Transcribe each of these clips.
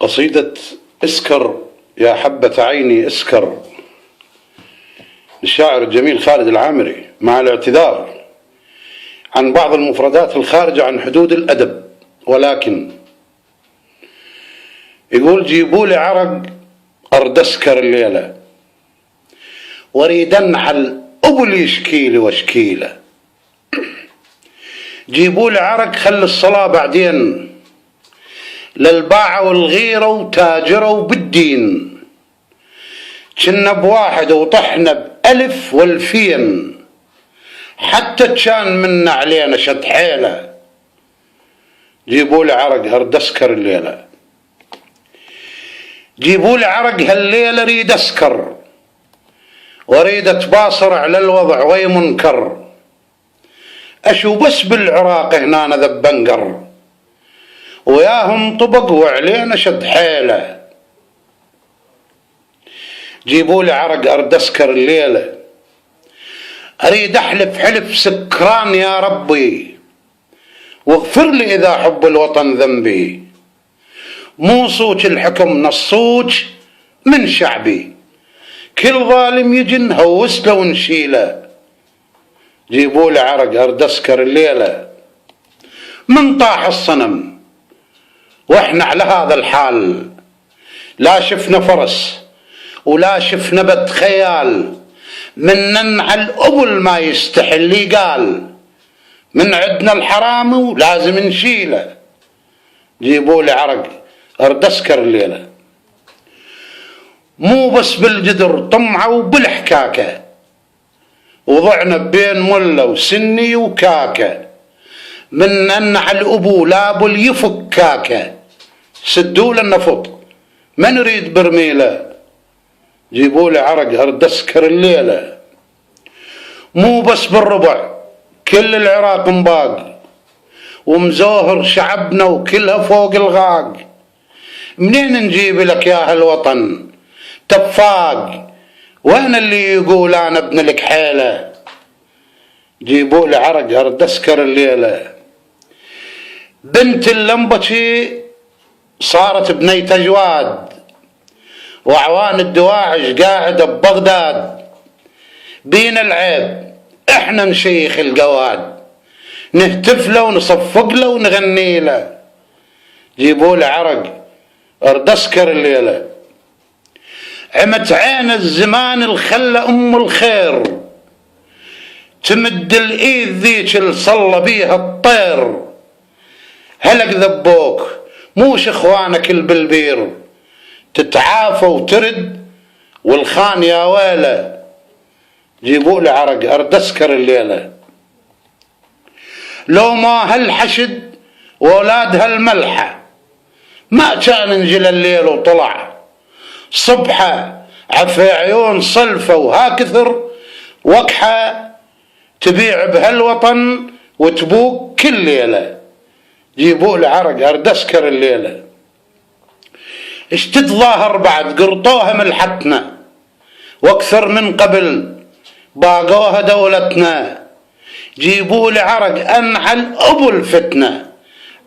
قصيدة اسكر يا حبة عيني اسكر للشاعر الجميل خالد العامري، مع الاعتذار عن بعض المفردات الخارجة عن حدود الأدب، ولكن يقول: جيبوا لي عرق أرد اسكر الليلة، وريدن على أبو يشكيلي واشكيله. جيبوا لي عرق خلي الصلاة بعدين، للباعة والغيرة وتاجرة وبالدين، كنا بواحد وطحنا بألف والفين، حتى كان منا علينا شد حيلة. جيبوا لي عرق هرد اسكر الليلة، جيبوا لي عرق هالليلة ريد اسكر، واريد اتباصر على الوضع وي منكر، اشو بس بالعراق هنا ذبنقر، وياهم طبق وعلينا شد حيله. جيبوا لي عرق ارد اسكر الليله، اريد احلف حلف سكران يا ربي، واغفر لي اذا حب الوطن ذنبي، مو صوت الحكم نصوج من شعبي، كل ظالم يجي نهوس له ونشيله. جيبوا لي عرق ارد اسكر الليله، من طاح الصنم واحنا على هذا الحال، لا شفنا فرس ولا شفنا بد خيال، من على الأبل ما يستحل قال، من عدنا الحرامي ولازم نشيله. جيبوا لي عرق ارد اسكر الليله، مو بس بالجدر طمعه وبالحكاكه، وضعنا بين مله وسني وكاكه، من ان على الابو لابل يفك كاكه، سدوا لنا فط ما نريد برميله. جيبوا لي عرق ارد اسكر الليله، مو بس بالربع كل العراق مباق، ومزوهر شعبنا وكلها فوق الغاق، منين نجيب لك يا هالوطن تفاق، وين اللي يقول انا ابن لك حيله. جيبوا لي عرق ارد اسكر الليله، بنت اللمبتي صارت بنية جواد، وعوان الدواعش قاعدة ببغداد، بينا العيب احنا نشيخ القواد، نهتف له ونصفق له ونغني له. جيبوا لي عرق ارد اسكر الليله، عمت عين الزمان الخلة ام الخير، تمد الايد ذيك اللي صلى بيها الطير، هلك ذبوك موش اخوانك البلبير، تتعافى وترد والخان يا ويله. جيبوا لي عرق ارد اسكر الليله، لو ما هالحشد واولاد هالملحه، ما كان انجل الليل وطلع صبحه، عفي عيون صلفه وهاكثر وكحه، تبيع بهالوطن وتبوك كل ليله. جيبوا لي عرق ارد اسكر الليله، اش تتظاهر بعد قرطوها ملحتنا، واكثر من قبل باقوها دولتنا. جيبوا لي عرق انعل ابو الفتنه،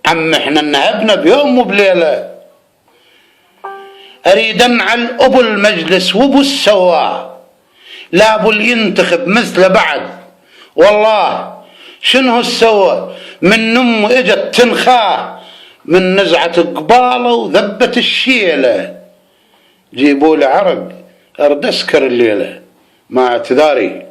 عم احنا نهبنا بيوم وبليله. اريد انعل ابو المجلس وابو السواء، لا ابو ينتخب مثله بعد، والله شنو السوى من امه اجت تنخاه، من نزعة قباله وذبة الشيلة. جيبوا لي عرق ارد اسكر الليلة، مع اعتذاري